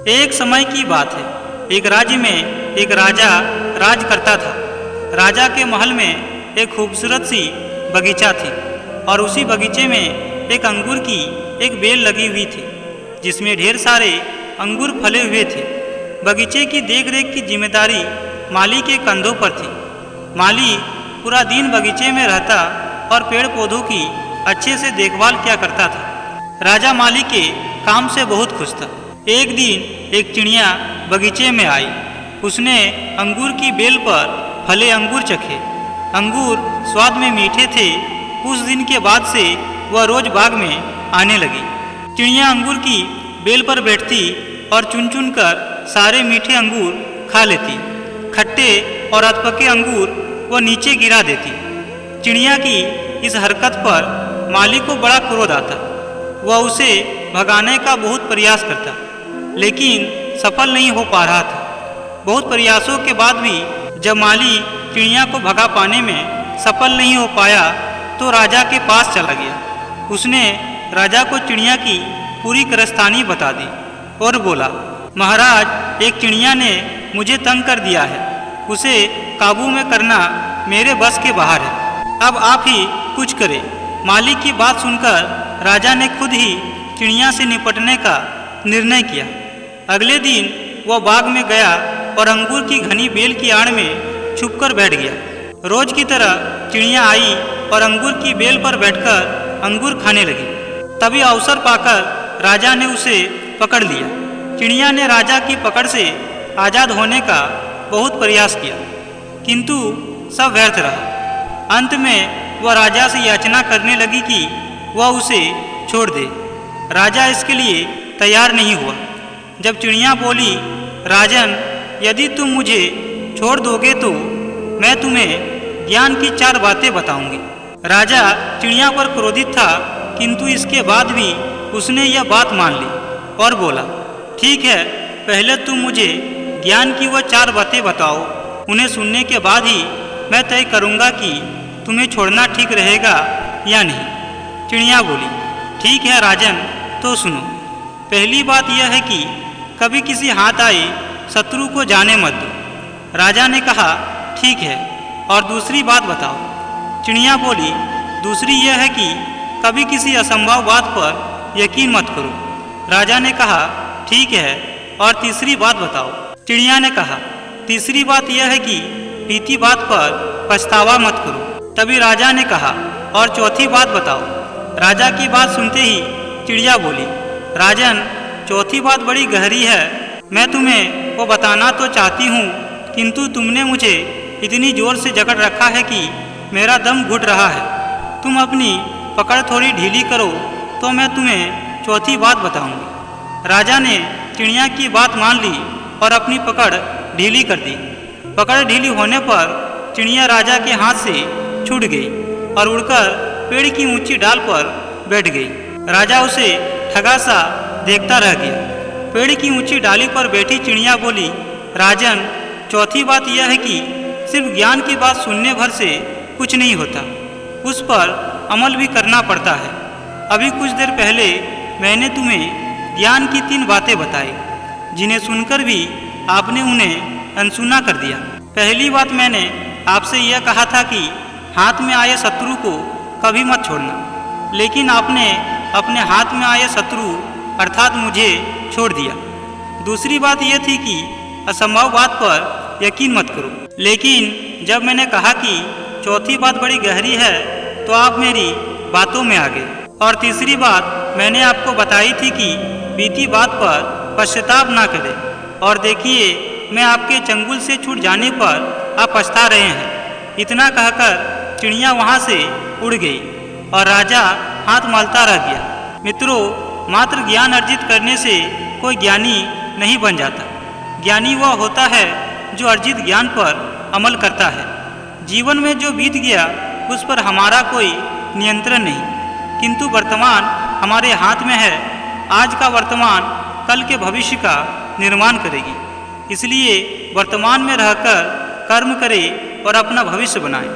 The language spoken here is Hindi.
एक समय की बात है। एक राज्य में एक राजा राज करता था। राजा के महल में एक खूबसूरत सी बगीचा थी और उसी बगीचे में एक अंगूर की एक बेल लगी हुई थी जिसमें ढेर सारे अंगूर फले हुए थे। बगीचे की देखरेख की जिम्मेदारी माली के कंधों पर थी। माली पूरा दिन बगीचे में रहता और पेड़ पौधों की अच्छे से देखभाल किया करता था। राजा माली के काम से बहुत खुश था। एक दिन एक चिड़िया बगीचे में आई। उसने अंगूर की बेल पर फले अंगूर चखे। अंगूर स्वाद में मीठे थे। उस दिन के बाद से वह रोज बाग में आने लगी। चिड़िया अंगूर की बेल पर बैठती और चुन चुन कर सारे मीठे अंगूर खा लेती। खट्टे और अधपके अंगूर वह नीचे गिरा देती। चिड़िया की इस हरकत पर माली को बड़ा क्रोध आता। वह उसे भगाने का बहुत प्रयास करता, लेकिन सफल नहीं हो पा रहा था। बहुत प्रयासों के बाद भी जब माली चिड़िया को भगा पाने में सफल नहीं हो पाया तो राजा के पास चला गया। उसने राजा को चिड़िया की पूरी कारस्तानी बता दी और बोला, महाराज, एक चिड़िया ने मुझे तंग कर दिया है। उसे काबू में करना मेरे बस के बाहर है। अब आप ही कुछ करें। माली की बात सुनकर राजा ने खुद ही चिड़िया से निपटने का निर्णय किया। अगले दिन वह बाग में गया और अंगूर की घनी बेल की आड़ में छुपकर बैठ गया। रोज की तरह चिड़िया आई और अंगूर की बेल पर बैठकर अंगूर खाने लगी। तभी अवसर पाकर राजा ने उसे पकड़ लिया। चिड़िया ने राजा की पकड़ से आज़ाद होने का बहुत प्रयास किया, किंतु सब व्यर्थ रहा। अंत में वह राजा से याचना करने लगी कि वह उसे छोड़ दे। राजा इसके लिए तैयार नहीं हुआ। जब चिड़िया बोली, राजन, यदि तुम मुझे छोड़ दोगे तो मैं तुम्हें ज्ञान की 4 बातें बताऊंगी। राजा चिड़िया पर क्रोधित था, किंतु इसके बाद भी उसने यह बात मान ली और बोला, ठीक है, पहले तुम मुझे ज्ञान की वह 4 बातें बताओ। उन्हें सुनने के बाद ही मैं तय करूंगा कि तुम्हें छोड़ना ठीक रहेगा या नहीं। चिड़िया बोली, ठीक है राजन, तो सुनो। पहली बात यह है कि कभी किसी हाथ आए शत्रु को जाने मत दो। राजा ने कहा, ठीक है, और दूसरी बात बताओ। चिड़िया बोली, दूसरी यह है कि कभी किसी असंभव बात पर यकीन मत करो। राजा ने कहा, ठीक है, और तीसरी बात बताओ। चिड़िया ने कहा, तीसरी बात यह है कि बीती बात पर पछतावा मत करो। तभी राजा ने कहा, और चौथी बात बताओ। राजा की बात सुनते ही चिड़िया बोली, राजन, चौथी बात बड़ी गहरी है। मैं तुम्हें वो बताना तो चाहती हूँ, किंतु तुमने मुझे इतनी जोर से जकड़ रखा है कि मेरा दम घुट रहा है। तुम अपनी पकड़ थोड़ी ढीली करो तो मैं तुम्हें चौथी बात बताऊंगी। राजा ने चिड़िया की बात मान ली और अपनी पकड़ ढीली कर दी। पकड़ ढीली होने पर चिड़िया राजा के हाथ से छूट गई और उड़कर पेड़ की ऊंची डाल पर बैठ गई। राजा उसे ठगा सा देखता रह गया। पेड़ की ऊंची डाली पर बैठी चिड़िया बोली, राजन, चौथी बात यह है कि सिर्फ ज्ञान की बात सुनने भर से कुछ नहीं होता, उस पर अमल भी करना पड़ता है। अभी कुछ देर पहले मैंने तुम्हें ज्ञान की 3 बातें बताई, जिन्हें सुनकर भी आपने उन्हें अनसुना कर दिया। पहली बात मैंने आपसे यह कहा था कि हाथ में आए शत्रु को कभी मत छोड़ना, लेकिन आपने अपने हाथ में आए शत्रु अर्थात मुझे छोड़ दिया। दूसरी बात यह थी कि असंभव बात पर यकीन मत करो, लेकिन जब मैंने कहा कि चौथी बात बड़ी गहरी है तो आप मेरी बातों में आ गए। और तीसरी बात मैंने आपको बताई थी कि बीती बात पर पश्चाताप ना करें। और देखिए, मैं आपके चंगुल से छूट जाने पर आप पछता रहे हैं। इतना कहकर चिड़िया वहाँ से उड़ गई और राजा हाथ मलता रह गया। मित्रों, मात्र ज्ञान अर्जित करने से कोई ज्ञानी नहीं बन जाता। ज्ञानी वह होता है जो अर्जित ज्ञान पर अमल करता है। जीवन में जो बीत गया उस पर हमारा कोई नियंत्रण नहीं, किंतु वर्तमान हमारे हाथ में है। आज का वर्तमान कल के भविष्य का निर्माण करेगी। इसलिए वर्तमान में रहकर कर्म करें और अपना भविष्य बनाएं।